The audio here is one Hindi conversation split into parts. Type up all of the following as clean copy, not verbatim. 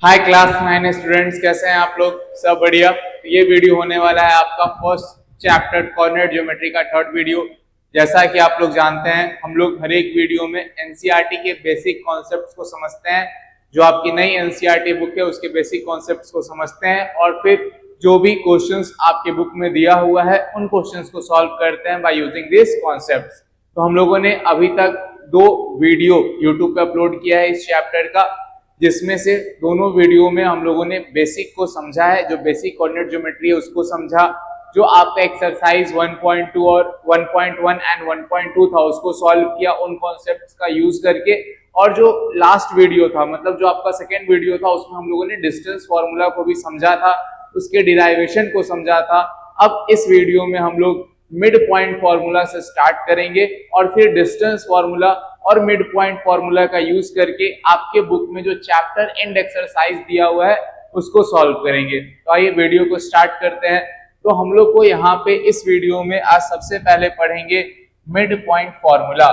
हाय क्लास 9 स्टूडेंट्स, कैसे हैं आप लोग? सब बढ़िया। ये वीडियो होने वाला है आपका फर्स्ट चैप्टर कोऑर्डिनेट ज्योमेट्री का थर्ड वीडियो। जैसा कि आप लोग जानते हैं, हम लोग हर एक वीडियो में एनसीईआरटी के बेसिक कॉन्सेप्ट्स को समझते हैं। जो आपकी नई एनसीईआरटी बुक है उसके बेसिक कॉन्सेप्ट्स को समझते हैं और फिर जो भी क्वेश्चंस आपके बुक में दिया हुआ है उन क्वेश्चंस को सॉल्व करते हैं बाय यूजिंग दिस कॉन्सेप्ट्स। तो हम लोगों ने अभी तक 2 वीडियो यूट्यूब पे अपलोड किया है इस चैप्टर का, जिसमें से दोनों वीडियो में हम लोगों ने बेसिक को समझा है। जो बेसिक कोऑर्डिनेट ज्योमेट्री है उसको समझा, जो आपका एक्सरसाइज 1.2 और 1.1 एंड 1.2 था उसको सॉल्व किया उन कॉन्सेप्ट्स का यूज करके। और जो लास्ट वीडियो था, मतलब जो आपका सेकेंड वीडियो था, उसमें हम लोगों ने डिस्टेंस फॉर्मूला को भी समझा था, उसके डिराइवेशन को समझा था। अब इस वीडियो में हम लोग मिड पॉइंट फॉर्मूला से स्टार्ट करेंगे और फिर डिस्टेंस फॉर्मूला और मिड पॉइंट फॉर्मूला का यूज करके आपके बुक में जो चैप्टर एंड एक्सरसाइज दिया हुआ है उसको सॉल्व करेंगे। तो आइए वीडियो को स्टार्ट करते हैं। तो हम लोग को यहाँ पे इस वीडियो में आज सबसे पहले पढ़ेंगे मिड पॉइंट फॉर्मूला।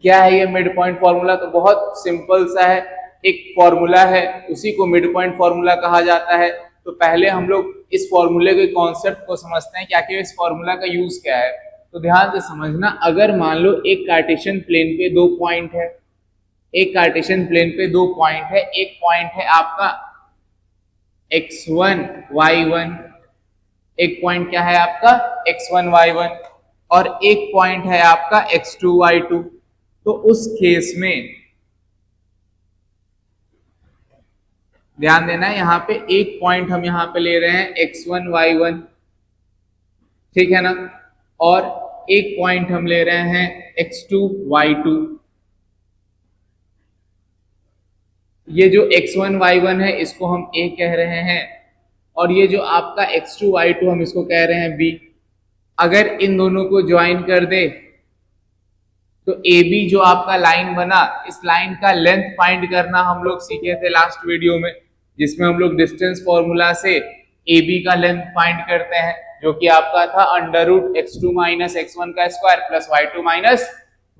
क्या है ये मिड पॉइंट फॉर्मूला? तो बहुत सिंपल सा है, एक फॉर्मूला है, उसी को मिड पॉइंट फॉर्मूला कहा जाता है। तो पहले हम लोग इस फॉर्मूले के कॉन्सेप्ट को समझते हैं कि आखिर इस फॉर्मूला का यूज क्या है। तो ध्यान से समझना, अगर मान लो एक कार्टेशियन प्लेन पे 2 पॉइंट है, एक कार्टेशियन प्लेन पे 2 पॉइंट है, एक पॉइंट है आपका x1 y1, एक पॉइंट क्या है आपका x1 y1 और एक पॉइंट है आपका x2 y2। तो उस केस में ध्यान देना है, यहाँ पे एक पॉइंट हम यहाँ पे ले रहे हैं x1 y1, ठीक है ना, और एक पॉइंट हम ले रहे हैं x2 y2। ये जो x1 y1 है इसको हम a कह रहे हैं और ये जो आपका x2 y2 हम इसको कह रहे हैं b। अगर इन दोनों को ज्वाइन कर दे तो AB जो आपका लाइन बना, इस लाइन का लेंथ फाइंड करना हम लोग सीखे थे लास्ट वीडियो में, जिसमें हम लोग डिस्टेंस फॉर्मूला से AB का लेंथ फाइंड करते हैं, जो कि आपका था √x2 माइनस x1 का square plus y2 minus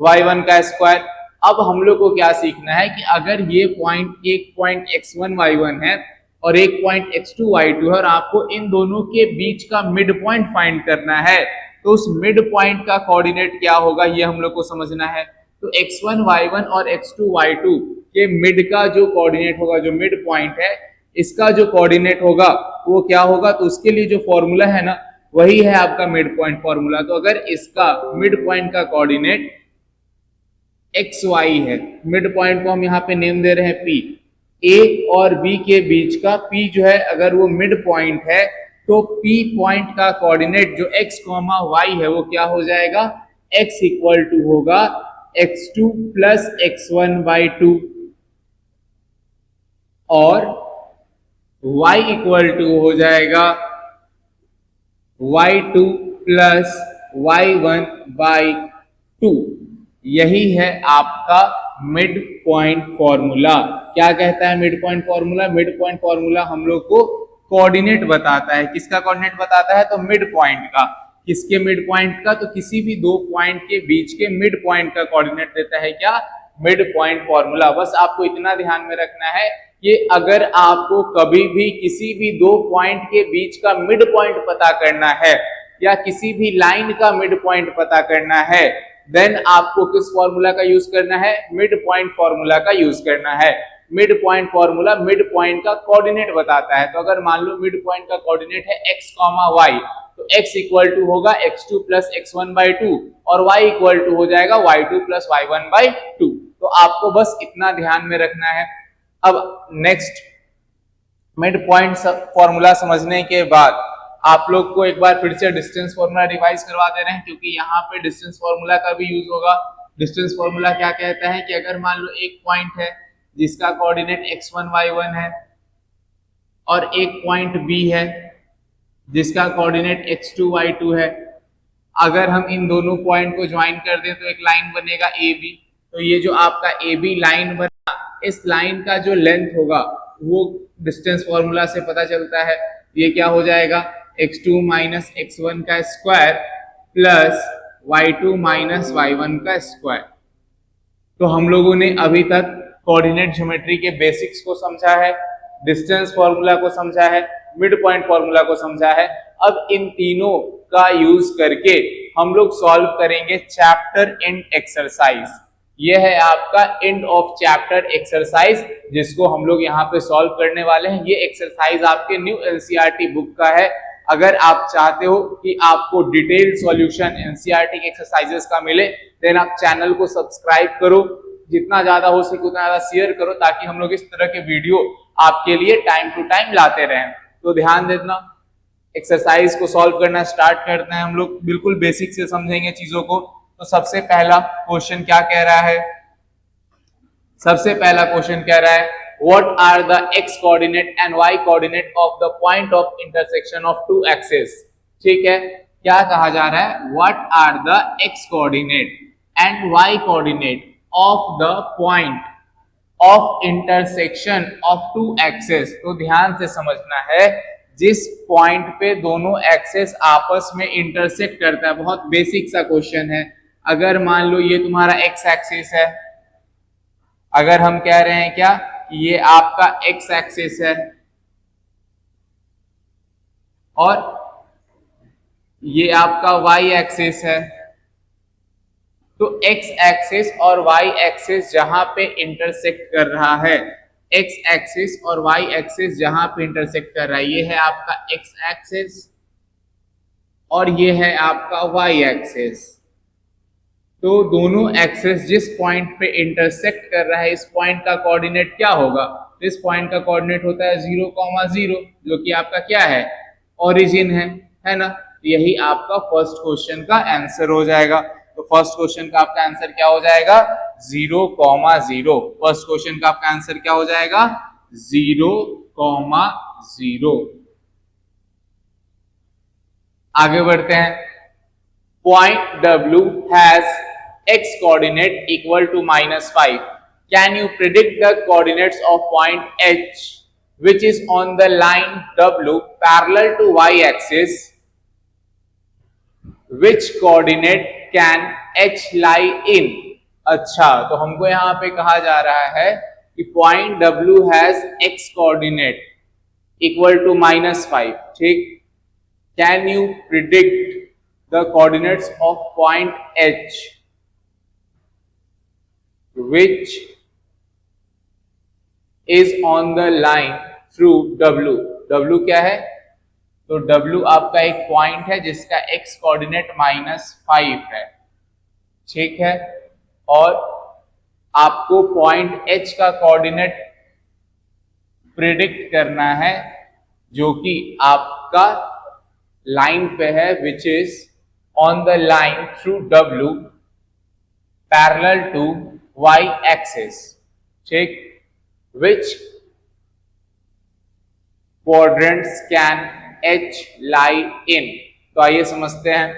y1 का स्क्वायर। अब हम लोग को क्या सीखना है कि अगर ये पॉइंट, एक पॉइंट x1 y1 है और एक पॉइंट x2 y2 है और आपको इन दोनों के बीच का मिड पॉइंट फाइंड करना है, तो उस मिड पॉइंट का कोऑर्डिनेट क्या होगा ये हम लोग को समझना है। तो x1 y1 और x2 y2 के मिड का जो कोऑर्डिनेट होगा, जो मिड पॉइंट है इसका जो कोऑर्डिनेट होगा वो क्या होगा, तो उसके लिए जो फॉर्मूला है ना वही है आपका मिड पॉइंट फॉर्मूला। तो अगर इसका मिड पॉइंट का कोऑर्डिनेट xy है, मिड पॉइंट को हम यहाँ पे नेम दे रहे हैं p, a और b के बीच का p जो है अगर वो मिड पॉइंट है तो P पॉइंट का कोऑर्डिनेट जो x, y है वो क्या हो जाएगा, x इक्वल टू होगा x2 प्लस x1/2 और y इक्वल टू हो जाएगा y2 प्लस y1/2। यही है आपका मिड पॉइंट फॉर्मूला। क्या कहता है mid point formula? Mid point formula हम लोग को कोऑर्डिनेट बताता है। किसका कोऑर्डिनेट बताता है? तो मिड पॉइंट का। किसके मिड पॉइंट का? तो किसी भी 2 पॉइंट के बीच के मिड पॉइंट का कोऑर्डिनेट देता है क्या, मिड पॉइंट फॉर्मूला। बस आपको इतना ध्यान में रखना है कि अगर आपको कभी भी किसी भी 2 पॉइंट के बीच का मिड पॉइंट पता करना है या किसी भी लाइन का मिड पॉइंट पता करना है, देन आपको किस फॉर्मूला का यूज करना है, मिड पॉइंट फॉर्मूला का यूज करना है। Mid point formula mid point का कोऑर्डिनेट बताता है। तो अगर मान लो मिड पॉइंट का कोऑर्डिनेट है x, y, तो x इक्वल टू होगा x2 प्लस x1/2 और y इक्वल टू हो जाएगा y2 प्लस y1/2। तो आपको बस इतना ध्यान में रखना है। अब नेक्स्ट, मिड पॉइंट फॉर्मूला समझने के बाद आप लोग को एक बार फिर से डिस्टेंस फॉर्मूला रिवाइज करवा दे रहे हैं, क्योंकि यहाँ पे डिस्टेंस फॉर्मूला का भी यूज होगा। डिस्टेंस फॉर्मूला क्या कहता है कि अगर मान लो एक पॉइंट है जिसका कोऑर्डिनेट x1 y1 है और एक पॉइंट B है जिसका कोऑर्डिनेट x2 y2 है, अगर हम इन दोनों पॉइंट को ज्वाइन कर दें तो एक लाइन बनेगा AB। तो ये जो आपका AB लाइन बना, इस लाइन का जो लेंथ होगा वो डिस्टेंस फॉर्मूला से पता चलता है। ये क्या हो जाएगा, x2 माइनस x1 का square plus y2 minus y1 का स्क्वायर। तो हम लोगों ने अभी तक कोऑर्डिनेट ज्योमेट्री के बेसिक्स को समझा है, डिस्टेंस फॉर्मूला को समझा है, मिड पॉइंट फॉर्मूला को समझा है। अब इन तीनों का यूज करके हम लोग सॉल्व करेंगे चैप्टर एंड एक्सरसाइज। ये है आपका एंड ऑफ चैप्टर एक्सरसाइज जिसको हम लोग यहाँ पे सॉल्व करने वाले हैं। ये एक्सरसाइज आपके न्यू एनसीईआरटी बुक का है। अगर आप चाहते हो कि आपको डिटेल सॉल्यूशन एनसीईआरटी के एक्सरसाइजेस का मिले देन आप चैनल को सब्सक्राइब करो, जितना ज्यादा हो सके उतना ज्यादा शेयर करो ताकि हम लोग इस तरह के वीडियो आपके लिए टाइम टू टाइम लाते रहें। तो ध्यान देना, एक्सरसाइज को सॉल्व करना स्टार्ट करते हैं। हम लोग बिल्कुल बेसिक से समझेंगे चीजों को। तो सबसे पहला क्वेश्चन क्या कह रहा है? सबसे पहला क्वेश्चन कह रहा है what are the X coordinate and Y coordinate of the point of intersection of two axis. ठीक है, क्या कहा जा रहा है? What are the X coordinate and Y coordinate of the point of intersection of two axis. तो ध्यान से समझना है, जिस पॉइंट पे दोनों एक्सेस आपस में इंटरसेक्ट करता है। बहुत बेसिक सा क्वेश्चन है। अगर मान लो ये तुम्हारा एक्स एक्सिस है, अगर हम कह रहे हैं क्या ये आपका एक्स एक्सिस है और ये आपका वाई एक्सिस है, तो एक्स एक्सिस और वाई एक्सिस जहां पे इंटरसेक्ट कर रहा है, एक्स एक्सिस और वाई एक्सिस जहां पे इंटरसेक्ट कर रहा है, ये है आपका एक्स एक्सिस और ये है आपका वाई एक्सिस। तो दोनों एक्सिस जिस पॉइंट पे इंटरसेक्ट कर रहा है इस पॉइंट का कोऑर्डिनेट क्या होगा? इस पॉइंट का कोऑर्डिनेट होता है 0,0 जो कि आपका क्या है? ओरिजिन है ना। यही आपका फर्स्ट क्वेश्चन का आंसर हो जाएगा। तो फर्स्ट क्वेश्चन का आपका आंसर क्या हो जाएगा? 0,0। फर्स्ट क्वेश्चन का आपका आंसर क्या हो जाएगा? 0,0। आगे बढ़ते हैं। Point W has x coordinate equal to -5. Can you predict the coordinates of point H which is on the line W parallel to y-axis? Which coordinate can H lie in? अच्छा, तो हमको यहाँ पे कहा जा रहा है कि point W has x coordinate equal to -5. ठीक, can you predict the coordinates of point H which is on the line through W? W क्या है? तो W आपका एक पॉइंट है जिसका x कोऑर्डिनेट -5 है। ठीक है, और आपको पॉइंट H का कोऑर्डिनेट प्रिडिक्ट करना है जो कि आपका लाइन पे है, which is on the line through W parallel to y axis. ठीक, which quadrants can H lie in? तो आइए समझते हैं।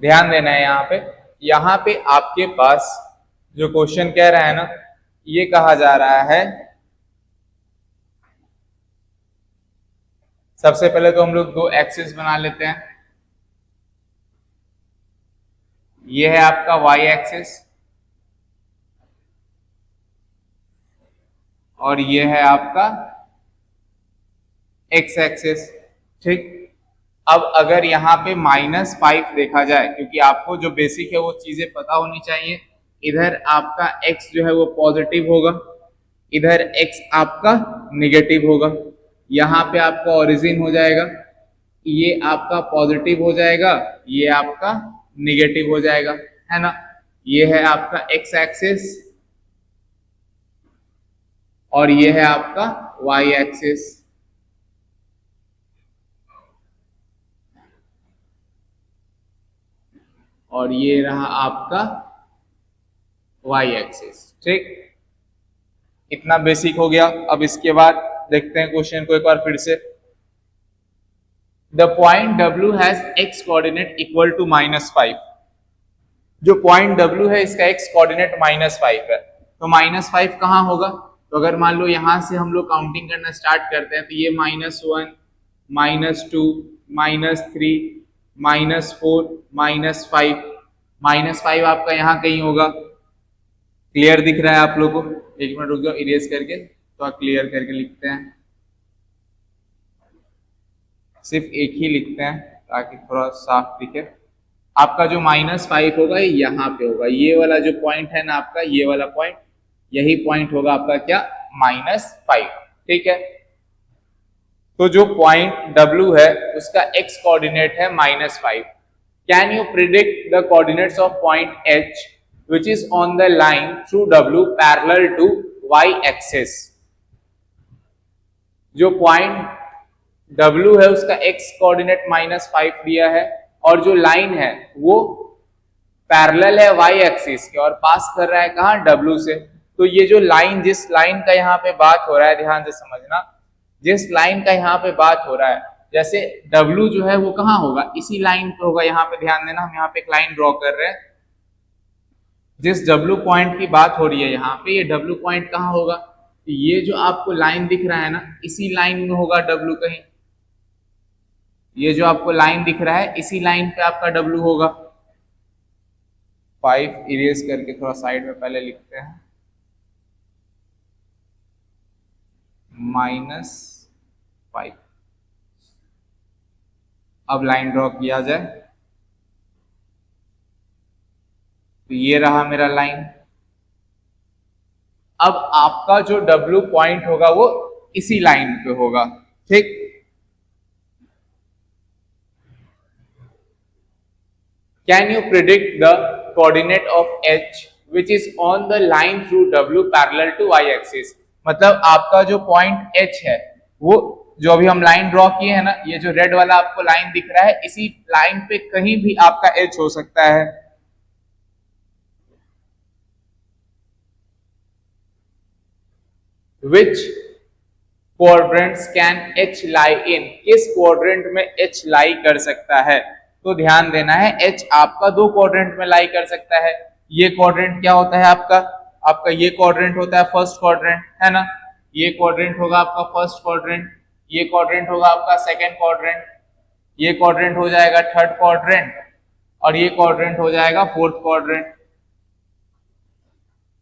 ध्यान देना है यहाँ पे आपके पास जो क्वेश्चन कह रहा है ना, ये कहा जा रहा है, सबसे पहले तो हम लोग दो एक्सिस बना लेते हैं। ये है आपका y एक्सिस और ये है आपका x एक्सिस। ठीक, अब अगर यहाँ पे -5 देखा जाए, क्योंकि आपको जो बेसिक है वो चीजें पता होनी चाहिए। इधर आपका x जो है वो पॉजिटिव होगा, इधर x आपका नेगेटिव होगा। यहाँ पे आपका ओरिजिन हो जाएगा, ये आपका पॉजिटिव हो जाएगा, ये आपका नेगेटिव हो जाएगा, है ना। ये है आपका x एक्सिस और ये है आपका y एक्सिस। और ये रहा आपका y एक्सिस। ठीक, इतना बेसिक हो गया। अब इसके बाद देखते हैं क्वेश्चन को एक बार फिर से। The point W has x coordinate equal to -5। जो पॉइंट W है इसका x कोऑर्डिनेट -5 है, तो -5 कहां होगा? तो तो अगर मान लो यहाँ से हम लोग काउंटिंग करना स्टार्ट करते हैं तो ये -1, -2, -3, -4, -5, -5 आपका यहाँ कहीं होगा। क्लियर दिख रहा है आप लोगों को? एक मिनट रुक जाओ, इरेज करके तो आप क्लियर करके लिखते हैं, सिर्फ एक ही लिखते हैं ताकि थोड़ा साफ दिखे। आपका जो -5 होगा ये यहाँ पे होगा, ये वाला जो पॉइंट है ना आपका, ये वाला पॉइंट, यही पॉइंट होगा आपका क्या, -5। ठीक है, तो जो पॉइंट W है उसका x कोऑर्डिनेट है -5। Can you predict the coordinates of point H which is on the line through W parallel to y axis? जो पॉइंट W है उसका x कोऑर्डिनेट -5 दिया है और जो लाइन है वो पैरेलल है y एक्सिस के और पास कर रहा है कहां, W से। तो ये जो लाइन, जिस लाइन का यहाँ पे बात हो रहा है, ध्यान से समझना, जिस लाइन का यहाँ पे बात हो रहा है, जैसे W जो है वो कहाँ होगा, इसी लाइन पे होगा। यहाँ पे ध्यान देना, हम यहाँ पे एक लाइन ड्रॉ कर रहे हैं, जिस W पॉइंट की बात हो रही है यहाँ पे, ये W पॉइंट कहाँ होगा, ये जो आपको लाइन दिख रहा है ना, इसी लाइन में होगा W कहीं। ये जो आपको लाइन दिख रहा है इसी लाइन पे आपका W होगा। 5 इरेज करके थोड़ा साइड में पहले लिखते हैं, -5। अब लाइन ड्रॉ किया जाए तो ये रहा मेरा लाइन। अब आपका जो W पॉइंट होगा वो इसी लाइन पे होगा। ठीक, can you predict the coordinate of H which is on the line through W parallel to y axis? मतलब आपका जो पॉइंट H है वो, जो अभी हम लाइन ड्रॉ किए हैं ना, ये जो रेड वाला आपको लाइन दिख रहा है, इसी लाइन पे कहीं भी आपका H हो सकता है। Which quadrants can H lie in? किस क्वाड्रेंट में H लाई कर सकता है? तो ध्यान देना है, H आपका 2 क्वाड्रेंट में लाई कर सकता है। ये क्वाड्रेंट क्या होता है आपका ये क्वाड्रेंट होता है फर्स्ट क्वाड्रेंट, है ना। ये क्वाड्रेंट होगा आपका फर्स्ट क्वाड्रेंट, ये क्वाड्रेंट होगा आपका सेकंड क्वाड्रेंट, ये क्वाड्रेंट हो जाएगा थर्ड क्वाड्रेंट और ये क्वाड्रेंट हो जाएगा फोर्थ क्वाड्रेंट।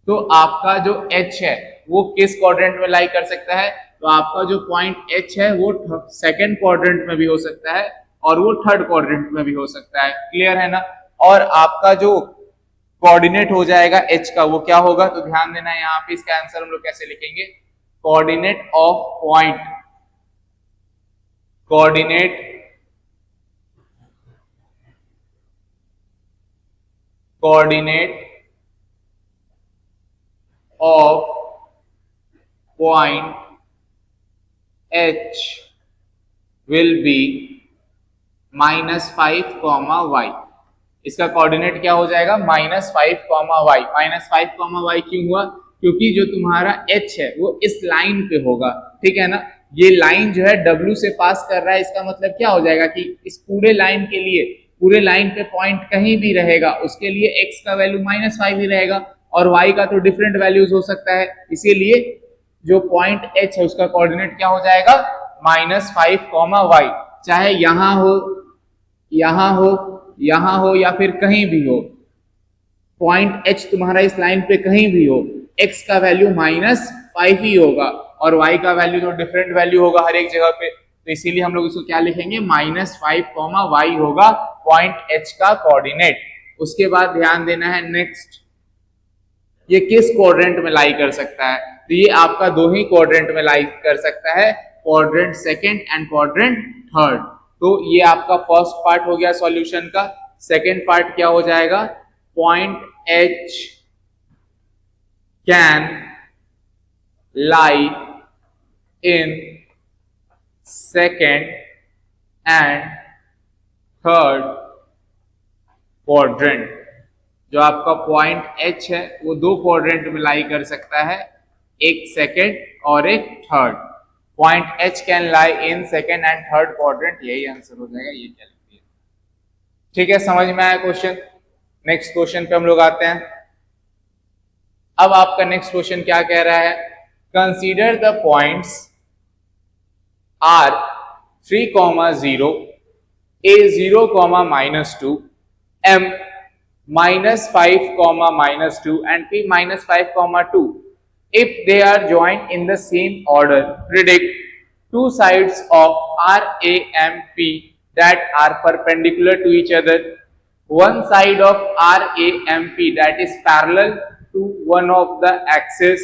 तो आपका जो H है वो किस क्वाड्रेंट में लाई कर सकता है? तो आपका जो पॉइंट H है वो सेकंड क्वाड्रेंट में भी हो सकता है और वो थर्ड क्वाड्रेंट में भी हो सकता है। क्लियर है ना। और आपका जो कोऑर्डिनेट हो जाएगा H का वो क्या होगा, तो ध्यान देना है यहाँ पे, इसका आंसर हम लोग कैसे लिखेंगे, coordinate of point, coordinate of point H will be -5, y। इसका कोऑर्डिनेट क्या हो जाएगा, -5, y। -5, y क्यों हुआ, क्योंकि जो तुम्हारा H है वो इस लाइन पे होगा। ठीक है ना, ये लाइन जो है W से पास कर रहा है, इसका मतलब क्या हो जाएगा कि इस पूरे लाइन के लिए, पूरे लाइन पे पॉइंट कहीं भी रहेगा उसके लिए x का वैल्यू -5 ही रहेगा और y का तो डिफरेंट वैल्यूज हो सकता है। इसीलिए जो पॉइंट H है उसका कोऑर्डिनेट क्या हो जाएगा, -5, y। चाहे यहां हो, यहां हो, यहां हो या फिर कहीं भी हो, पॉइंट H तुम्हारा इस लाइन पे कहीं भी हो, x का वैल्यू -5 ही होगा और y का वैल्यू तो डिफरेंट वैल्यू होगा हर एक जगह पे। तो इसीलिए हम लोग इसको क्या लिखेंगे, -5, y होगा पॉइंट H का कोऑर्डिनेट। उसके बाद ध्यान देना है नेक्स्ट, ये किस क्वाड्रेंट में लाई कर सकता है, तो ये आपका 2 ही क्वाड्रेंट में लाई कर सकता है, quadrant second and quadrant third. तो ये आपका फर्स्ट पार्ट हो गया सॉल्यूशन का। सेकंड पार्ट क्या हो जाएगा, point H can lie in second and third quadrant. जो आपका पॉइंट H है वो 2 क्वाड्रेंट में लाई कर सकता है, एक सेकंड और एक third. Point H can lie in second and third quadrant, यही आंसर हो जाएगा। ये क्या लिखिए, ठीक है, समझ में आया क्वेश्चन। नेक्स्ट क्वेश्चन पे हम लोग आते हैं। अब आपका नेक्स्ट क्वेश्चन क्या कह रहा है, consider the points are 3,0, a 0, -2, m -5, -2 and p -5, 2. If they are joined in the same order, predict two sides of RAMP that are perpendicular to each other. One side of RAMP that is parallel to one of the axes.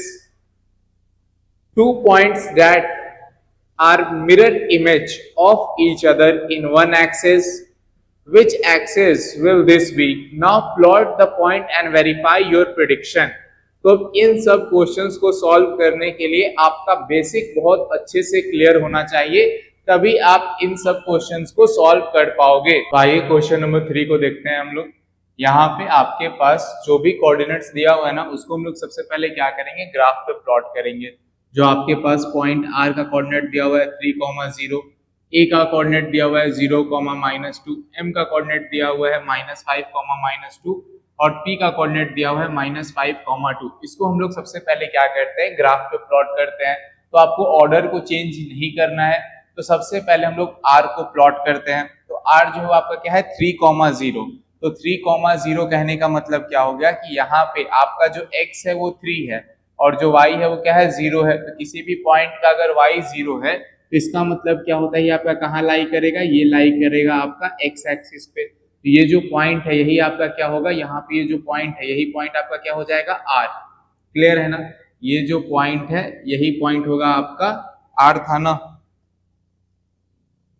Two points that are mirror image of each other in one axis. Which axis will this be? Now plot the point and verify your prediction. तो इन सब क्वेश्चंस को सॉल्व करने के लिए आपका बेसिक बहुत अच्छे से क्लियर होना चाहिए, तभी आप इन सब क्वेश्चंस को सॉल्व कर पाओगे। तो आइए क्वेश्चन नंबर 3 को देखते हैं हम लोग। यहाँ पे आपके पास जो भी कोऑर्डिनेट्स दिया हुआ है ना, उसको हम लोग सबसे पहले क्या करेंगे, ग्राफ पे प्लॉट करेंगे। जो आपके पास पॉइंट आर का कोऑर्डिनेट दिया हुआ है 3,0, ए का कोऑर्डिनेट दिया हुआ है 0, -2, एम का कोऑर्डिनेट दिया हुआ है -5, -2 और पी का कोऑर्डिनेट दिया हुआ है -5, 2। इसको हम लोग सबसे पहले क्या करते हैं, ग्राफ पे प्लॉट करते हैं। तो आपको ऑर्डर को चेंज नहीं करना है, तो सबसे पहले हम लोग आर को प्लॉट करते हैं। तो आर जो है आपका क्या है 3,0। तो 3,0 कहने का मतलब क्या हो गया कि यहाँ पे आपका जो x है वो 3 है और जो y है वो क्या है 0 है। तो किसी भी पॉइंट का अगर y 0 है तो इसका मतलब क्या होता है, ये आपका कहाँ लाई करेगा, ये लाई करेगा आपका x एक्सिस पे। तो ये जो पॉइंट है यही आपका क्या होगा, यहाँ पे ये जो पॉइंट है यही पॉइंट आपका क्या हो जाएगा r। क्लियर है ना, ये जो पॉइंट है यही पॉइंट होगा आपका r था ना,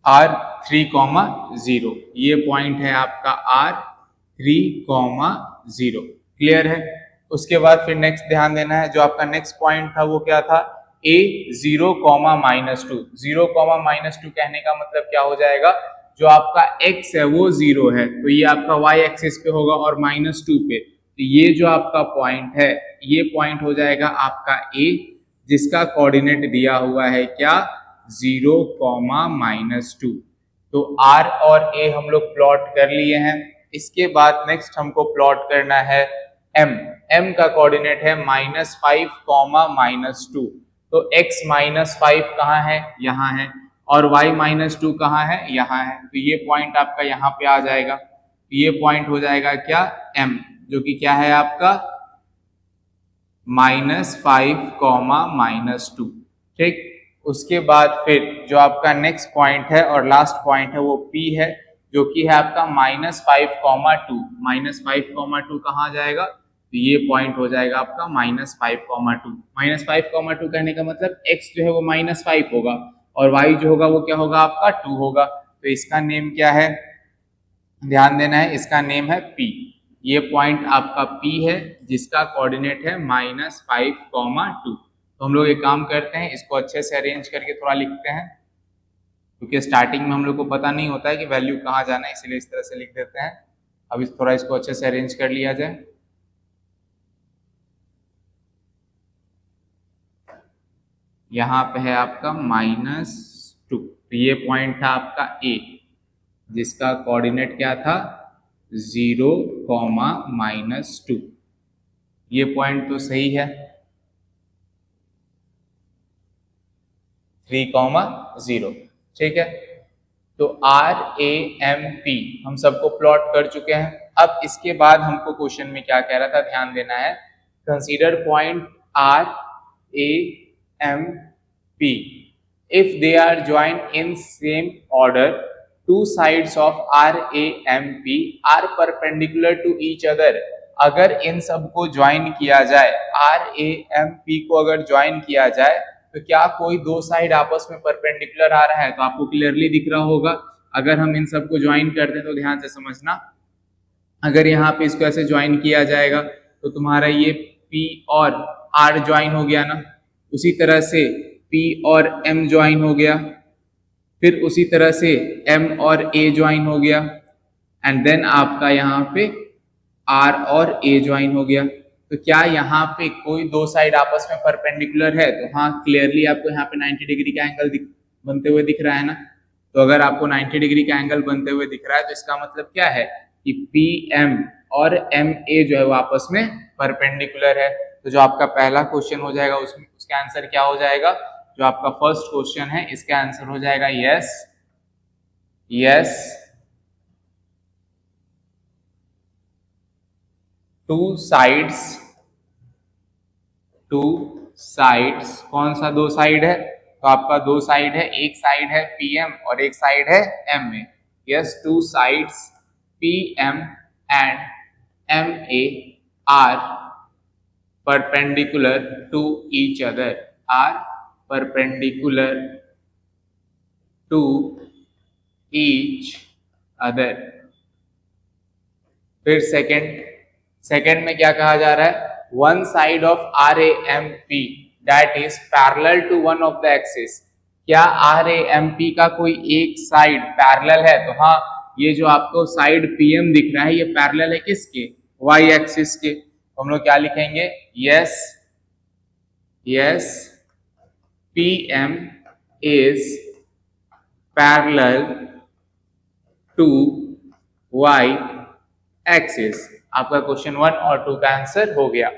r 3,0। ये पॉइंट है आपका r 3,0। क्लियर है। उसके बाद फिर नेक्स्ट ध्यान देना है, जो आपका नेक्स्ट पॉइंट था वो क्या था, a 0, -2। 0, -2 कहने का मतलब क्या हो जाएगा, जो आपका x है वो 0 है तो ये आपका y एक्सिस पे होगा और -2 पे। तो ये जो आपका पॉइंट है ये पॉइंट हो जाएगा आपका a, जिसका कोऑर्डिनेट दिया हुआ है क्या 0, -2। तो r और a हम लोग प्लॉट कर लिए हैं। इसके बाद नेक्स्ट हमको प्लॉट करना है m का कोऑर्डिनेट है -5, -2। तो x -5 कहाँ है, यहाँ है, और y -2 कहाँ है, यहाँ है। तो ये पॉइंट आपका यहाँ पे आ जाएगा। तो ये पॉइंट हो जाएगा क्या m, जो कि क्या है आपका -5, -2। ठीक। उसके बाद फिर जो आपका नेक्स्ट पॉइंट है और लास्ट पॉइंट है वो p है, जो कि है आपका -5, 2 कहाँ जाएगा, तो ये पॉइंट हो जाएगा आपका -5, 2 कहने का मतलब x जो है वो -5 होगा और y जो होगा वो क्या होगा आपका 2 होगा। तो इसका नेम क्या है, ध्यान देना है, इसका नेम है p। ये पॉइंट आपका p है जिसका कोऑर्डिनेट है -5, 2। तो हम लोग एक काम करते हैं, इसको अच्छे से अरेंज करके थोड़ा लिखते हैं, क्योंकि स्टार्टिंग में हम लोग को पता नहीं होता है कि वैल्यू कहाँ जाना है, इसलिए इस तरह से लिख देते हैं। अब इस थोड़ा इसको अच्छे से अरेंज कर लिया जाए। यहाँ पे है आपका -2, तो ये पॉइंट था आपका a, जिसका कोऑर्डिनेट क्या था 0, -2। ये पॉइंट तो सही है 3,0। ठीक है। तो RAMP हम सबको प्लॉट कर चुके हैं। अब इसके बाद हमको क्वेश्चन में क्या कह रहा था, ध्यान देना है, consider point RAMP if they are joined in same order, two sides of RAMP are perpendicular to each other। अगर इन सबको ज्वाइन किया जाए, RAMP को अगर ज्वाइन किया जाए तो क्या कोई दो साइड आपस में परपेंडिकुलर आ रहा है, तो आपको क्लियरली दिख रहा होगा। अगर हम इन सबको ज्वाइन करते हैं तो ध्यान से समझना, अगर यहाँ पे इसको ऐसे ज्वाइन किया जाएगा तो तुम्हारा ये P और R ज्वाइन हो गया ना, उसी तरह से P और M ज्वाइन हो गया, फिर उसी तरह से M और A ज्वाइन हो गया, एंड देन आपका यहाँ पे R और A ज्वाइन हो गया। तो क्या यहाँ पे कोई दो साइड आपस में परपेंडिकुलर है, तो हाँ क्लियरली आपको यहाँ पे 90 डिग्री का एंगल बनते हुए दिख रहा है ना। तो अगर आपको 90 डिग्री का एंगल बनते हुए दिख रहा है तो इसका मतलब क्या है कि PM और MA जो है वो आपस में परपेंडिकुलर है। तो जो आपका पहला क्वेश्चन हो जाएगा उसमें इसका आंसर क्या हो जाएगा? जो आपका फर्स्ट क्वेश्चन है इसका आंसर हो जाएगा yes, yes, two sides, two sides, कौन सा दो साइड है? तो आपका दो साइड है, एक साइड है PM और एक साइड है MA। Yes, two sides PM and MA are perpendicular to each other, are perpendicular to each other। फिर सेकेंड में क्या कहा जा रहा है? One side of RAMP that is parallel to one of the axis. क्या RAMP का कोई एक साइड पैरेलल है? तो हाँ, ये जो आपको साइड PM दिख रहा है ये पैरेलल है किसके? Y एक्सिस के। तो हम लोग क्या लिखेंगे? Yes, yes, PM is parallel to Y axis. आपका क्वेश्चन 1 और 2 का आंसर हो गया।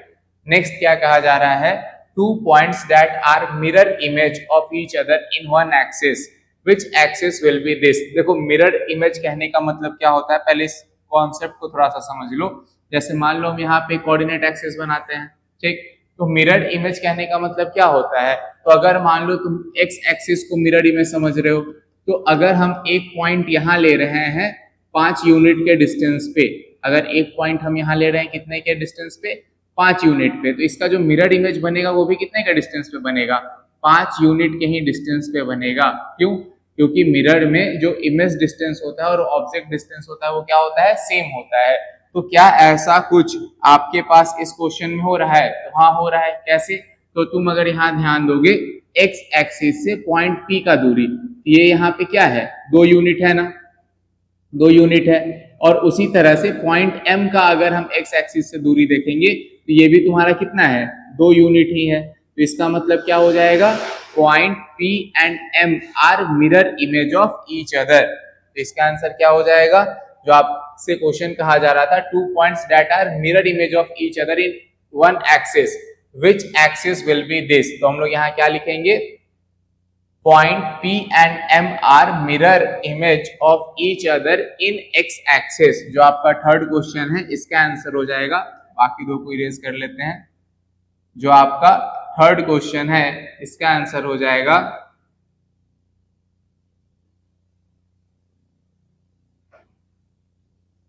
नेक्स्ट क्या कहा जा रहा है? Two points that are mirror image of each other in one axis, which axis will be this. देखो, मिरर इमेज कहने का मतलब क्या होता है, पहले इस कॉन्सेप्ट को थोड़ा सा समझ लो। जैसे मान लो हम यहाँ पे कोऑर्डिनेट एक्सिस बनाते हैं, ठीक, तो मिरर इमेज कहने का मतलब क्या होता है? तो अगर मान लो तुम एक्स एक्सिस को मिरर इमेज समझ रहे हो, तो अगर हम एक पॉइंट यहाँ ले रहे हैं 5 यूनिट के डिस्टेंस पे, अगर एक पॉइंट हम यहाँ ले रहे हैं कितने के डिस्टेंस पे? 5 यूनिट पे, तो इसका जो मिरर इमेज बनेगा वो भी कितने के डिस्टेंस पे बनेगा? 5 यूनिट के ही डिस्टेंस पे बनेगा। क्यों? क्योंकि मिरर में जो इमेज डिस्टेंस होता है और ऑब्जेक्ट डिस्टेंस होता है वो क्या होता है? सेम होता है। तो क्या ऐसा कुछ आपके पास इस क्वेश्चन में हो रहा है? तो हाँ, हो रहा है। कैसे? तो तुम अगर यहाँ ध्यान दोगे, एक्स एक्सिस से पॉइंट P का दूरी, ये यहाँ पे क्या है? 2 यूनिट है ना, 2 यूनिट है। और उसी तरह से पॉइंट M का अगर हम एक्स एक्सिस से दूरी देखेंगे तो ये भी तुम्हारा कितना है? 2 यूनिट ही है। तो इसका मतलब क्या हो जाएगा? Point P and M are mirror image of each other. तो इसका आंसर क्या हो जाएगा? जो आपसे क्वेश्चन कहा जा रहा था, two points that are mirror image of each other in one axis, which axis will be this. तो हम लोग यहाँ क्या लिखेंगे? Point P and M are mirror image of each other in x axis। जो आपका थर्ड क्वेश्चन है इसका आंसर हो जाएगा। बाकी दो को इरेज कर लेते हैं। जो आपका थर्ड क्वेश्चन है इसका आंसर हो जाएगा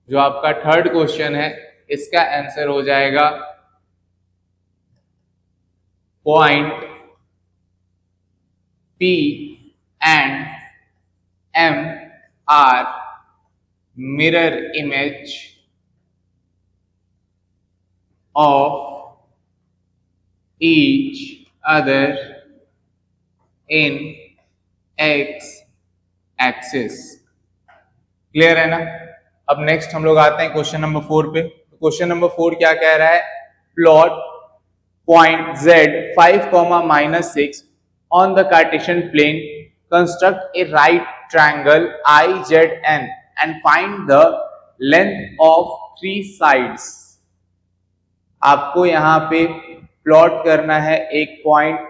जो आपका थर्ड क्वेश्चन है इसका आंसर हो जाएगा point P and M are mirror image of each other in x axis। Clear है ना? अब नेक्स्ट हम लोग आते हैं क्वेश्चन नंबर 4 पे। क्वेश्चन नंबर 4 क्या कह रहा है? Plot point Z 5, on the Cartesian plane, construct a right triangle IZN and find the length of 3 sides। आपको यहाँ पे प्लॉट करना है एक पॉइंट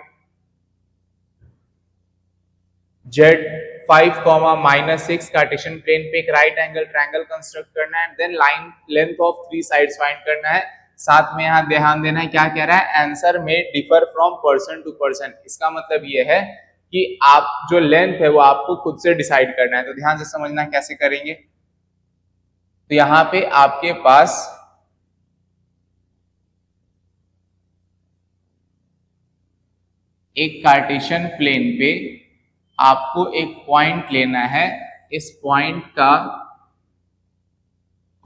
Z 5, कार्टेशियन प्लेन पे एक राइट एंगल ट्रायंगल कंस्ट्रक्ट करना है, then line length of 3 sides find करना है। साथ में यहाँ ध्यान देना है, क्या कह रहा है? आंसर में differ from person to person. इसका मतलब ये है कि आप जो लेंथ है वो आपको खुद से डिसाइड करना है। तो ध्यान से समझना कैसे करेंगे। तो यहाँ पे आपके पास एक कार्टेशियन प्लेन पे आपको एक पॉइंट लेना है। इस पॉइंट का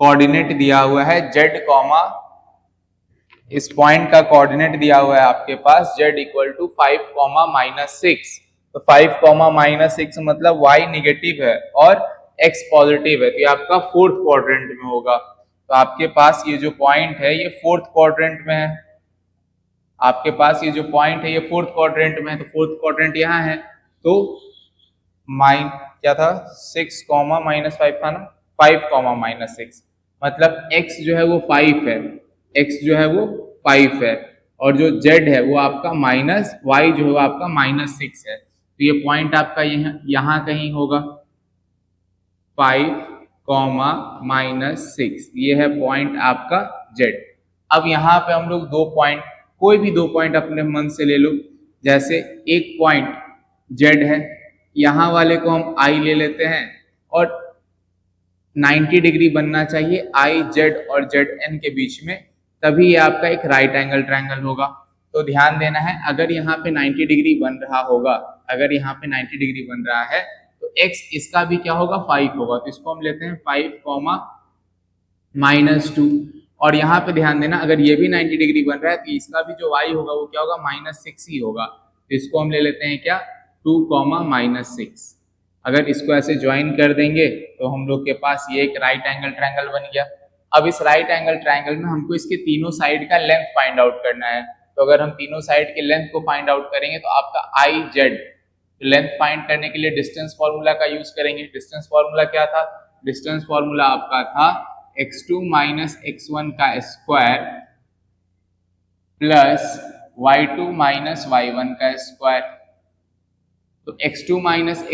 कोऑर्डिनेट दिया हुआ है z, इस पॉइंट का कोऑर्डिनेट दिया हुआ है आपके पास z = 5, तो 5, मतलब y निगेटिव है और x पॉजिटिव है, तो ये आपका फोर्थ क्वाड्रेंट में होगा। तो आपके पास ये जो पॉइंट है ये फोर्थ क्वाड्रेंट में है। आपके पास ये जो पॉइंट है ये फोर्थ क्वाड्रेंट में है, तो फोर्थ क्वाड्रेंट यहाँ है। तो क्या था? 6, -5 था ना, 5, -6, मतलब x जो है वो 5 है, x जो है वो 5 है। और जो z है वो आपका माइनस y जो है आपका -6 है। तो ये पॉइंट आपका यहाँ कहीं होगा 5, -6, ये है पॉइंट आपका z। अब यहाँ पे हम लोग दो पॉइंट, कोई भी दो पॉइंट अपने मन से ले लो। जैसे एक पॉइंट z है, यहाँ वाले को हम I ले लेते हैं और 90 डिग्री बनना चाहिए आई जेड और जेड एन के बीच में, तभी ये आपका एक राइट एंगल ट्रायंगल होगा। तो ध्यान देना है, अगर यहाँ पे 90 डिग्री बन रहा होगा, अगर यहाँ पे 90 डिग्री बन रहा है तो x इसका भी क्या होगा 5 होगा। तो इसको हम लेते हैं 5, -2। और यहाँ पे ध्यान देना, अगर ये भी 90 डिग्री बन रहा है तो इसका भी जो y होगा वो क्या होगा -6 ही होगा। तो इसको हम ले लेते हैं क्या 2, -6। अगर इसको ऐसे ज्वाइन कर देंगे तो हम लोग के पास ये एक राइट एंगल ट्रायंगल बन गया। अब इस राइट एंगल ट्रायंगल में हमको इसके तीनों साइड का लेंथ फाइंड आउट करना है। तो अगर हम तीनों साइड के लेंथ को फाइंड आउट करेंगे तो आपका आई जेड लेंथ फाइंड करने के लिए डिस्टेंस फॉर्मूला का यूज करेंगे। डिस्टेंस फॉर्मूला क्या था? डिस्टेंस फॉर्मूला आपका था x2 - x1 का स्क्वायर प्लस y2 - y1 का स्क्वायर। तो x2 -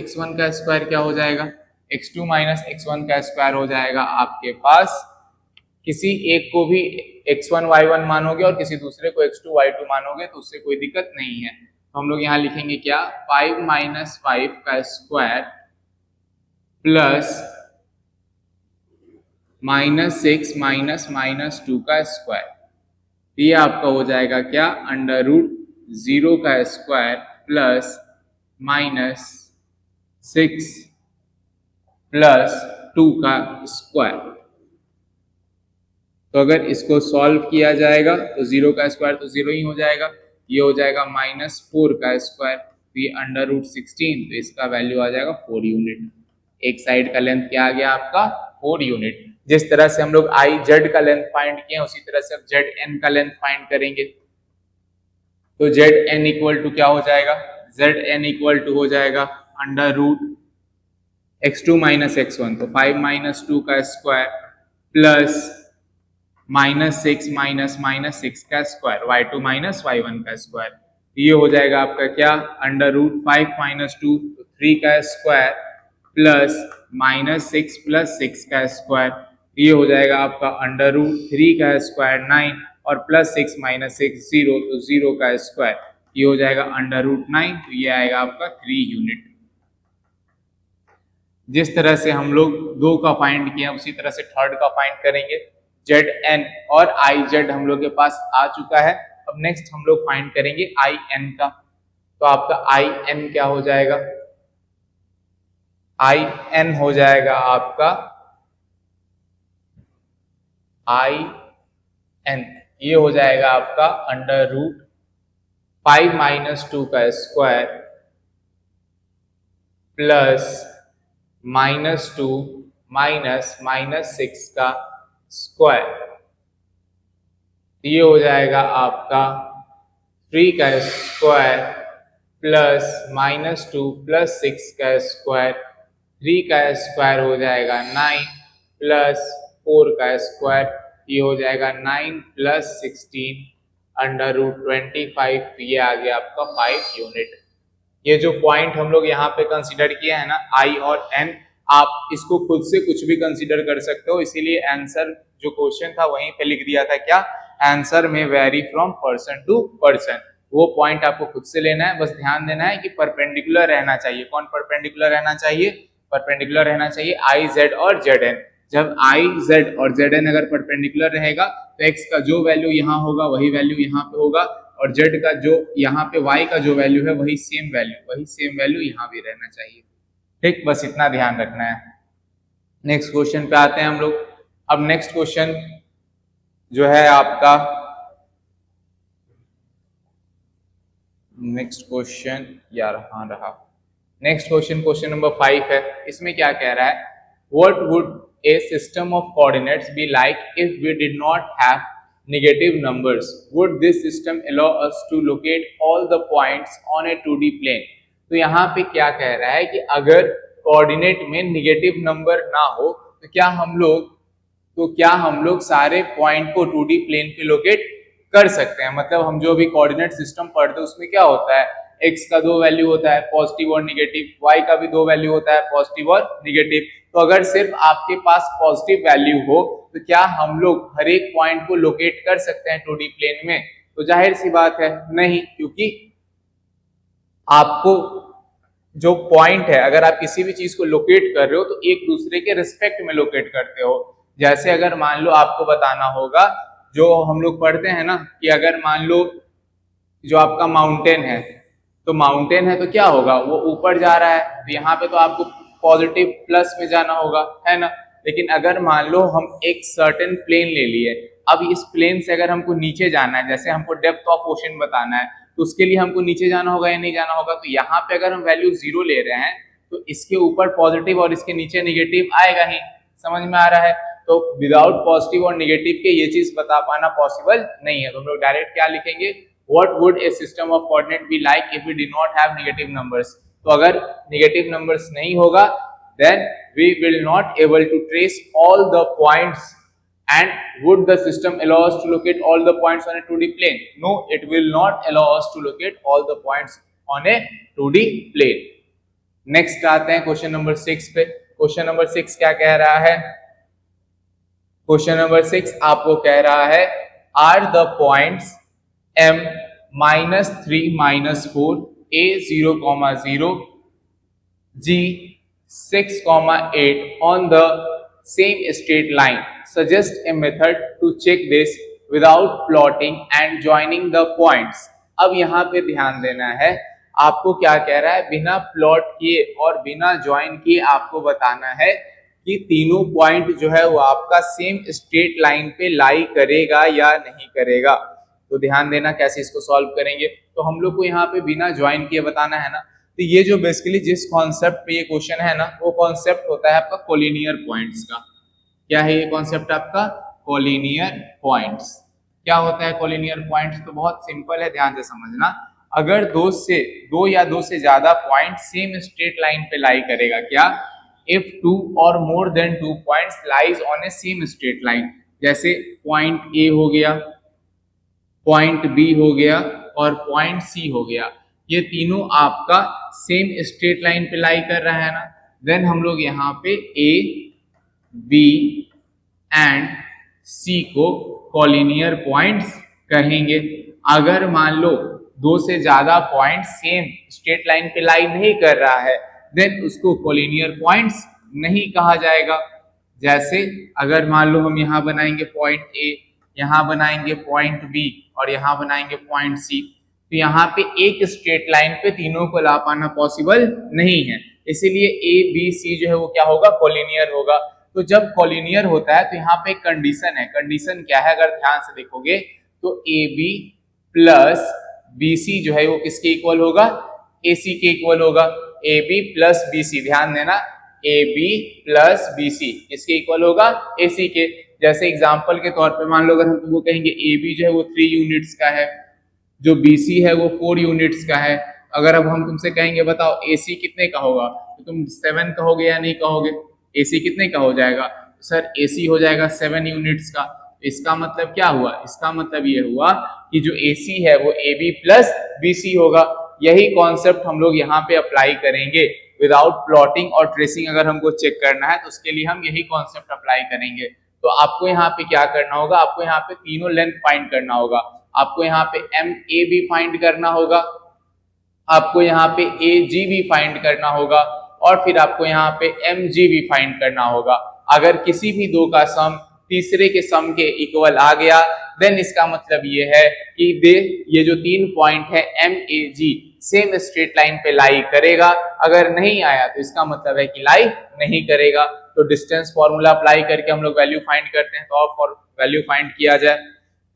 x1 का स्क्वायर क्या हो जाएगा? x2 - x1 का स्क्वायर हो जाएगा आपके पास, किसी एक को भी x1 y1 मानोगे और किसी दूसरे को x2 y2 मानोगे तो उससे कोई दिक्कत नहीं है। तो हम लोग यहाँ लिखेंगे क्या 5 - 5 का स्क्वायर प्लस -6 - -2 का स्क्वायर। ये आपका हो जाएगा क्या √0 का स्क्वायर प्लस -6 प्लस 2 का स्क्वायर। तो अगर इसको सॉल्व किया जाएगा तो 0 का स्क्वायर तो 0 ही हो जाएगा, ये हो जाएगा -4 का स्क्वायर, तो ये √16, तो इसका वैल्यू आ जाएगा 4 यूनिट। एक साइड का लेंथ क्या आ गया आपका 4 यूनिट। जिस तरह से हम लोग आई जेड का लेंथ फाइंड किए उसी तरह से अब जेड एन का लेंथ फाइंड करेंगे। तो जेड एन इक्वल टू क्या हो जाएगा? जेड एन इक्वल टू हो जाएगा √x2 - x1, तो 5 - 2 का स्क्वायर प्लस -6 -6 का स्क्वायर, y2 - y1 का स्क्वायर। ये हो जाएगा आपका क्या √5 - 2, 3 का स्क्वायर प्लस -6 + 6 का स्क्वायर। ये हो जाएगा आपका √3 का स्क्वायर 9 और प्लस 6 - 6 0, तो 0 का स्क्वायर। ये हो जाएगा √9, तो ये आएगा आपका 3 यूनिट। जिस तरह से हम लोग 2 का फाइंड किया उसी तरह से थर्ड का फाइंड करेंगे। जेड एन और आई जेड हम लोग के पास आ चुका है। अब नेक्स्ट हम लोग फाइंड करेंगे आई एन का। तो आपका आई एन क्या हो जाएगा? आई एन हो जाएगा आपका आई एन, ये हो जाएगा आपका √5 - 2 का स्क्वायर प्लस -2 -6 का स्क्वायर। ये हो जाएगा आपका 3 का स्क्वायर प्लस -2 + 6 का स्क्वायर। 3 का स्क्वायर हो जाएगा 9 प्लस 4 का स्क्वायर। ये हो जाएगा 9 + 16 √25, तो ये आ गया आपका 5 यूनिट। ये जो पॉइंट हम लोग यहाँ पे कंसीडर किया है ना आई और एन, आप इसको खुद से कुछ भी कंसीडर कर सकते हो, इसीलिए आंसर जो क्वेश्चन था वहीं पे लिख दिया था क्या आंसर में vary from person to person. वो पॉइंट आपको खुद से लेना है, बस ध्यान देना है कि परपेंडिकुलर रहना चाहिए। कौन परपेंडिकुलर रहना चाहिए? परपेंडिकुलर रहना चाहिए आई जेड और जेड एन। जब आई जेड और जेड एन अगर परपेंडिकुलर रहेगा तो एक्स का जो वैल्यू यहाँ होगा वही वैल्यू यहाँ पे होगा, और z का जो यहाँ पे y का जो वैल्यू है वही सेम वैल्यू यहाँ भी रहना चाहिए। ठीक, बस इतना ध्यान रखना है। नेक्स्ट क्वेश्चन पे आते हैं हम लोग। अब नेक्स्ट क्वेश्चन जो है आपका नेक्स्ट क्वेश्चन क्वेश्चन नंबर 5 है। इसमें क्या कह रहा है? What would a system of coordinates be like if we did not have negative numbers? Would this system allow us to locate all the points on a 2D plane? तो यहाँ पे क्या कह रहा है कि अगर कोऑर्डिनेट में निगेटिव नंबर ना हो तो क्या हम लोग सारे पॉइंट को 2D प्लेन पे लोकेट कर सकते हैं। मतलब हम जो भी कोऑर्डिनेट सिस्टम पढ़ते हैं उसमें क्या होता है, x का 2 वैल्यू होता है पॉजिटिव और निगेटिव, y का भी 2 वैल्यू होता है पॉजिटिव और निगेटिव। तो अगर सिर्फ आपके पास पॉजिटिव वैल्यू हो तो क्या हम लोग हर एक पॉइंट को लोकेट कर सकते हैं 2D प्लेन में? तो जाहिर सी बात है नहीं, क्योंकि आपको जो पॉइंट है, अगर आप किसी भी चीज को लोकेट कर रहे हो तो एक दूसरे के रिस्पेक्ट में लोकेट करते हो। जैसे अगर मान लो आपको बताना होगा, जो हम लोग पढ़ते हैं ना कि अगर मान लो जो आपका माउंटेन है, तो माउंटेन है तो क्या होगा, वो ऊपर जा रहा है तो यहाँ पे तो आपको पॉजिटिव प्लस में जाना होगा, है ना। लेकिन अगर मान लो हम एक सर्टेन प्लेन ले लिए, अब इस प्लेन से अगर हमको नीचे जाना है, जैसे हमको डेप्थ ऑफ ओशन बताना है, तो उसके लिए हमको नीचे जाना होगा या नहीं जाना होगा। तो यहाँ पे अगर हम वैल्यू 0 ले रहे हैं तो इसके ऊपर पॉजिटिव और इसके नीचे निगेटिव आएगा ही, समझ में आ रहा है। तो विदाउट पॉजिटिव और निगेटिव के ये चीज बता पाना पॉसिबल नहीं है। तो हम लोग डायरेक्ट क्या लिखेंगे, what would a system of coordinate be like if we did not have negative numbers? तो अगर negative numbers नहीं होगा then we will not able to trace all the points, and would the system allow us to locate all the points on a 2D plane? No, it will not allow us to locate all the points on a 2D plane. Next आते हैं क्वेश्चन नंबर 6 पे। क्वेश्चन नंबर 6 क्या कह रहा है, क्वेश्चन नंबर 6 आपको कह रहा है are the points m -3 -4 a 0, g 6, 8 on the same straight line. Suggest a method to check this without plotting and joining the points. अब यहाँ पे ध्यान देना है, आपको क्या कह रहा है, बिना प्लॉट किए और बिना ज्वाइन किए आपको बताना है कि तीनों पॉइंट जो है वो आपका सेम स्ट्रेट लाइन पे लाई करेगा या नहीं करेगा। तो ध्यान देना कैसे इसको सॉल्व करेंगे। तो हम लोग को यहाँ पे बिना ज्वाइन किए बताना है ना, तो ये जो बेसिकली जिस कॉन्सेप्ट पे ये क्वेश्चन है ना, वो कॉन्सेप्ट होता है आपका कोलिनियर पॉइंट्स का। क्या है ये कॉन्सेप्ट आपका, कोलिनियर पॉइंट्स। क्या होता है कोलिनियर पॉइंट्स, तो बहुत सिंपल है, ध्यान से समझना। अगर दो या दो से ज्यादा पॉइंट सेम स्ट्रेट लाइन पे लाई करेगा, क्या, if 2 or more than 2 points lies on a same straight line, जैसे पॉइंट A हो गया, पॉइंट B हो गया और पॉइंट C हो गया, ये तीनों आपका सेम स्ट्रेट लाइन पे लाई कर रहा है ना, देन हम लोग यहाँ पे A, B एंड C को कोलिनियर पॉइंट्स कहेंगे। अगर मान लो दो से ज्यादा पॉइंट सेम स्ट्रेट लाइन पे लाई नहीं कर रहा है, देन उसको कोलिनियर पॉइंट्स नहीं कहा जाएगा। जैसे अगर मान लो हम यहाँ बनाएंगे पॉइंट A, यहाँ बनाएंगे पॉइंट B और यहाँ बनाएंगे पॉइंट C, तो यहाँ पे एक स्ट्रेट लाइन पे तीनों को ला पाना पॉसिबल नहीं है, इसीलिए A, B, C जो है वो क्या होगा, कोलिनियर होगा। तो जब कोलिनियर होता है तो यहाँ पे एक कंडीशन है, कंडीशन क्या है, अगर ध्यान से देखोगे तो AB प्लस BC जो है वो किसके इक्वल होगा, AC के इक्वल होगा। AB प्लस BC, ध्यान देना, AB प्लस BC किसके इक्वल होगा, AC के। जैसे एग्जांपल के तौर पे मान लो अगर हम तुमको कहेंगे AB जो है वो 3 यूनिट्स का है, जो BC है वो 4 यूनिट्स का है। अगर अब हम तुमसे कहेंगे बताओ AC कितने का होगा, तो तुम 7 कहोगे या नहीं कहोगे, AC कितने का हो जाएगा, सर AC हो जाएगा 7 यूनिट्स का। इसका मतलब क्या हुआ, इसका मतलब ये हुआ कि जो AC है वो AB प्लस BC होगा। यही कॉन्सेप्ट हम लोग यहाँ पे अप्लाई करेंगे विदाउट प्लॉटिंग और ट्रेसिंग। अगर हमको चेक करना है तो उसके लिए हम यही कॉन्सेप्ट अप्लाई करेंगे। तो आपको यहाँ पे क्या करना होगा, आपको यहाँ पे तीनों लेंथ फाइंड करना होगा। आपको यहाँ पे MA भी फाइंड करना होगा, आपको यहाँ पे AG भी फाइंड करना होगा और फिर आपको यहाँ पे MG भी फाइंड करना होगा। अगर किसी भी दो का सम तीसरे के सम के इक्वल आ गया, देन इसका मतलब ये है कि ये जो 3 पॉइंट है MAG सेम स्ट्रेट लाइन पे लाई करेगा। अगर नहीं आया तो इसका मतलब है कि लाई नहीं करेगा। तो डिस्टेंस फॉर्मूला अप्लाई करके हम लोग वैल्यू फाइंड करते हैं। तो अब वैल्यू फाइंड किया जाए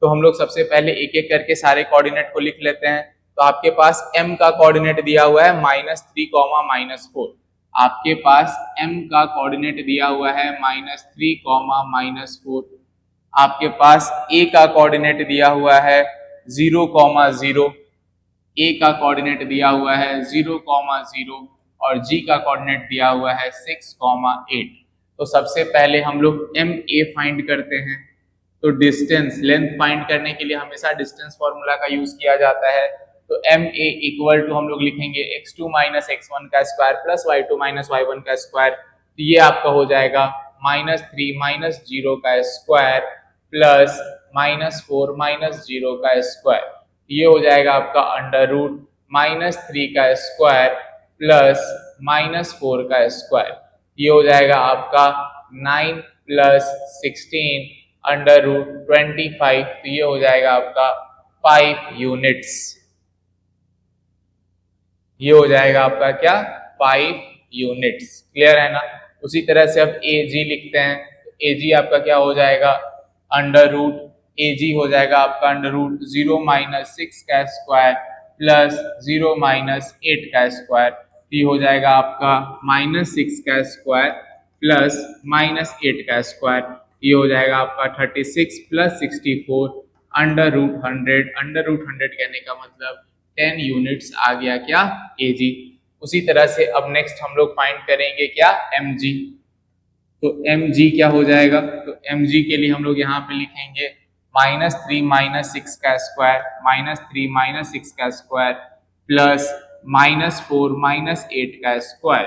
तो हम लोग सबसे पहले एक एक करके सारे कोऑर्डिनेट को लिख लेते हैं। तो आपके पास m का कोऑर्डिनेट दिया हुआ है -3, -4। आपके पास m का कोऑर्डिनेट दिया हुआ है -3, -4। आपके पास a का कोऑर्डिनेट दिया हुआ है 0, 0। a का कोऑर्डिनेट दिया हुआ है 0, 0 और g का कोऑर्डिनेट दिया हुआ है 6, 8। तो सबसे पहले हम लोग MA फाइंड करते हैं। तो डिस्टेंस लेंथ फाइंड करने के लिए हमेशा डिस्टेंस फॉर्मूला का यूज किया जाता है। तो एम ए इक्वल टू हम लोग लिखेंगे x2 माइनस x1 का square plus y2 minus y1 का स्क्वायर। तो ये आपका हो जाएगा -3 माइनस 0 का स्क्वायर प्लस -4 माइनस 0 का स्क्वायर। ये हो जाएगा आपका अंडर रूट -3 का स्क्वायर प्लस -4 का स्क्वायर। ये हो जाएगा आपका 9 प्लस 16 अंडर रूट 25। तो ये हो जाएगा आपका 5 यूनिट्स। ये हो जाएगा आपका क्या 5 यूनिट्स। क्लियर है ना। उसी तरह से अब ए जी लिखते हैं। ए जी आपका क्या हो जाएगा अंडर रूट ए जी हो जाएगा आपका अंडर रूट 0 माइनस 6 का स्क्वायर प्लस 0 माइनस 8 का स्क्वायर। ये हो जाएगा आपका -6 का स्क्वायर प्लस -8 का स्क्वायर। ये हो जाएगा आपका 36 plus 64 under root 100। Under root 100 कहने का मतलब 10 यूनिट्स आ गया क्या एजी। उसी तरह से अब नेक्स्ट हम लोग फाइंड करेंगे क्या एमजी। तो एमजी क्या हो जाएगा। तो एमजी के लिए हम लोग यहाँ पे लिखेंगे -3 माइनस 6 का स्क्वायर -3 माइनस 6 का स्क्वायर प्लस -4 माइनस 8 का स्क्वायर।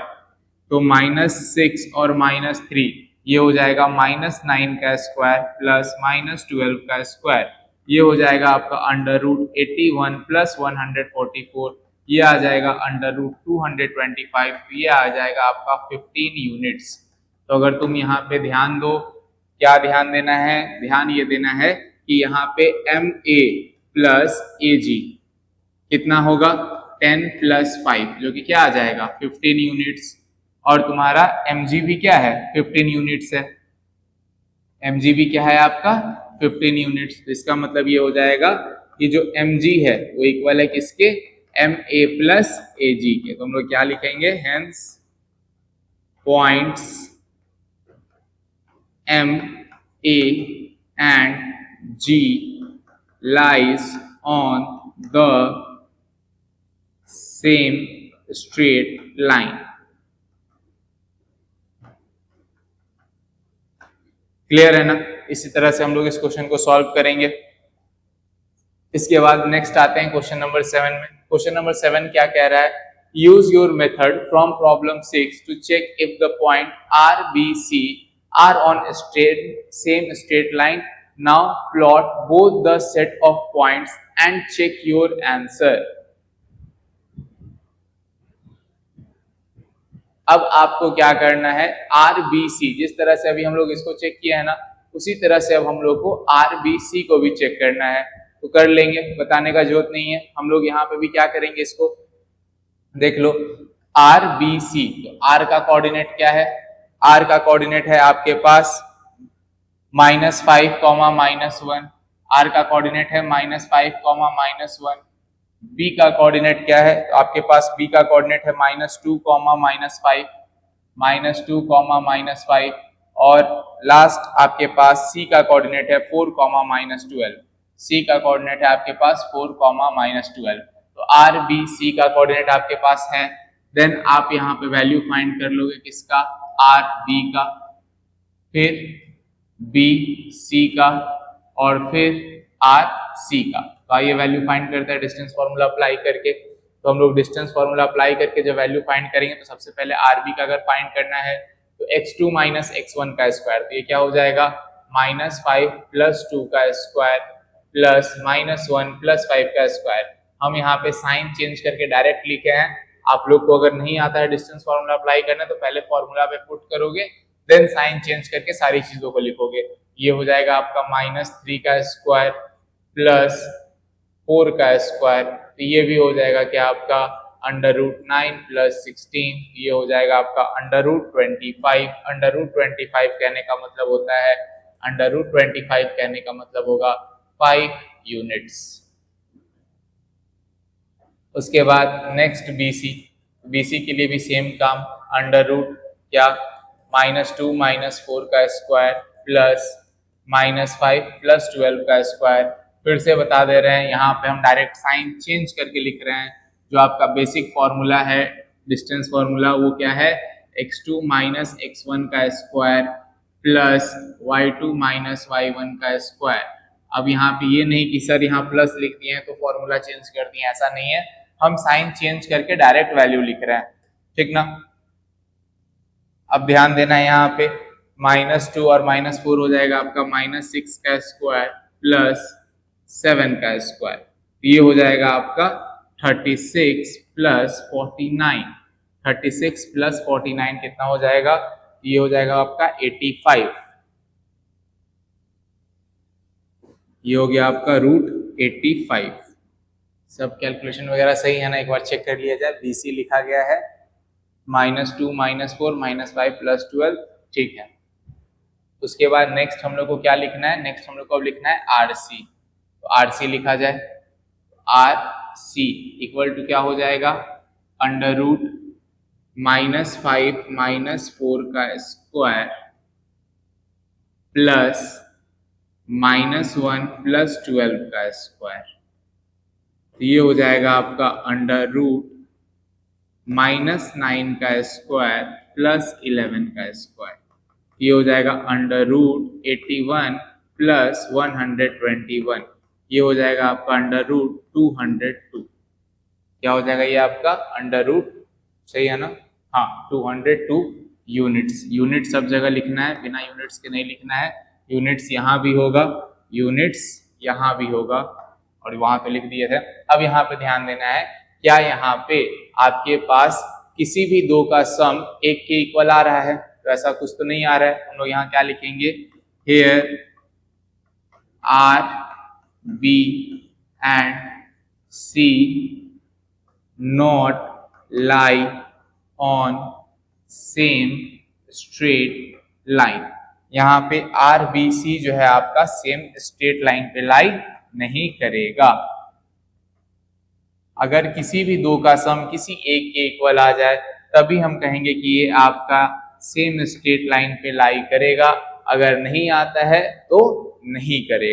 तो -6 और -3 ये हो जाएगा -9 का स्क्वायर प्लस -12 का स्क्वायर। ये हो जाएगा आपका अंडर रूट 81 प्लस 144। ये आ जाएगा अंडर रूट 225। ये आ जाएगा आपका 15 यूनिट्स। तो अगर तुम यहाँ पे ध्यान दो, क्या ध्यान देना है, ध्यान ये देना है कि यहाँ पे एम ए प्लस ए जी कितना होगा 10 प्लस 5 जो कि क्या आ जाएगा 15 यूनिट्स। और तुम्हारा एम जी भी क्या है 15 यूनिट्स है। एम जी भी क्या है आपका 15 यूनिट्स। तो इसका मतलब ये हो जाएगा कि जो एम जी है वो इक्वल है किसके एम ए प्लस ए जी के। तो हम लोग क्या लिखेंगे hence points M A and G lies on the same straight line. Clear है ना। इसी तरह से हम लोग इस क्वेश्चन को सॉल्व करेंगे। इसके बाद नेक्स्ट आते हैं क्वेश्चन नंबर 7 में। क्वेश्चन नंबर 7 क्या कह रहा है, use your method from problem 6 to check if the point R B C are on same straight line. Now plot both the set of points and check your answer. अब आपको क्या करना है, आर बी सी जिस तरह से अभी हम लोग इसको चेक किया है ना, उसी तरह से अब हम लोग को आर बी सी को भी चेक करना है। तो कर लेंगे, बताने का जरूरत नहीं है। हम लोग यहाँ पे भी क्या करेंगे, इसको देख लो आर बी सी। तो आर का कोऑर्डिनेट क्या है, आर का कोऑर्डिनेट है आपके पास -5, -1। आर का कोऑर्डिनेट है -5, -1। बी का कोऑर्डिनेट क्या है, तो आपके पास बी का कोऑर्डिनेट है -2, -2, -5। और लास्ट आपके पास सी का कोऑर्डिनेट है 4, -12। सी का कोऑर्डिनेट है आपके पास 4, -12। तो आर बी सी का कोऑर्डिनेट आपके पास है। देन आप यहाँ पे वैल्यू फाइंड कर लोगे किसका, आर बी का, फिर बी सी का और फिर आर सी का। तो आइए वैल्यू फाइंड करते हैं डिस्टेंस फॉर्मूला अप्लाई करके। तो हम लोग डिस्टेंस फॉर्मूला अप्लाई करके जब वैल्यू फाइंड करेंगे तो सबसे पहले आर बी का अगर फाइंड करना है तो x2 माइनस x1 का स्क्वायर। तो ये क्या हो जाएगा -5 प्लस 2 का स्क्वायर प्लस -1 प्लस 5 का स्क्वायर। हम यहाँ पे साइन चेंज करके डायरेक्ट लिखे हैं। आप लोग को अगर नहीं आता है डिस्टेंस फॉर्मूला अप्लाई करना तो पहले फॉर्मूला पे पुट करोगे, देन साइन चेंज करके सारी चीजों को लिखोगे। ये हो जाएगा आपका -3 का स्क्वायर प्लस 4 का स्क्वायर। तो ये भी हो जाएगा क्या आपका √9 प्लस 16। ये हो जाएगा आपका √25। √25 कहने का मतलब होता है, √25 कहने का मतलब होगा 5 यूनिट्स। उसके बाद नेक्स्ट बीसी, बीसी के लिए भी सेम काम, क्या -2 -4 का स्क्वायर प्लस -5 प्लस 12 का स्क्वायर। फिर से बता दे रहे हैं, यहाँ पे हम डायरेक्ट साइन चेंज करके लिख रहे हैं। जो आपका बेसिक फॉर्मूला है डिस्टेंस फॉर्मूला वो क्या है, x2 माइनस x1 का square plus y2 minus y1 का स्क्वायर। अब यहाँ पे ये नहीं कि सर यहाँ प्लस लिख दिए हैं तो फॉर्मूला चेंज कर दिए, ऐसा नहीं है, हम साइन चेंज करके डायरेक्ट वैल्यू लिख रहे हैं, ठीक ना। अब ध्यान देना है यहाँ पे -2 और -4 हो जाएगा आपका -6 का स्क्वायर प्लस 7 का स्क्वायर, ये हो जाएगा आपका 36 प्लस 49। 36 प्लस 49 कितना हो जाएगा, ये हो जाएगा आपका 85। ये हो गया आपका √85। सब कैलकुलेशन वगैरह सही है ना, एक बार चेक कर लिया जाए। BC लिखा गया है -2 -4 -5 प्लस 12, ठीक है। उसके बाद नेक्स्ट हम लोग को क्या लिखना है, नेक्स्ट हम लोग को अब लिखना है RC। तो RC लिखा जाए, RC इक्वल टू क्या हो जाएगा, √-5 -4 का स्क्वायर प्लस -1 प्लस 12 का स्क्वायर। तो ये हो जाएगा आपका √-9 का स्क्वायर प्लस 11 का स्क्वायर। ये हो जाएगा √81 प्लस 121। ये हो जाएगा आपका √202। क्या हो जाएगा ये आपका √, सही है ना, हाँ 202 यूनिट्स। यूनिट सब जगह लिखना है, बिना यूनिट्स के नहीं लिखना है। यूनिट्स यहाँ भी होगा, यूनिट्स यहाँ भी होगा, और वहां पे लिख दिए थे। अब यहाँ पे ध्यान देना है, क्या यहाँ पे आपके पास किसी भी दो का सम एक के इक्वल आ रहा है, तो ऐसा कुछ तो नहीं आ रहा है। हम लोग यहाँ क्या लिखेंगे, hair R, B and C not lie on same straight line। यहाँ पे RBC जो है आपका सेम स्ट्रेट लाइन पे लाई नहीं करेगा। अगर किसी भी दो का सम किसी एक के इक्वल आ जाए तभी हम कहेंगे कि ये आपका सेम स्ट्रेट लाइन पे लाई करेगा, अगर नहीं आता है तो नहीं करेगा।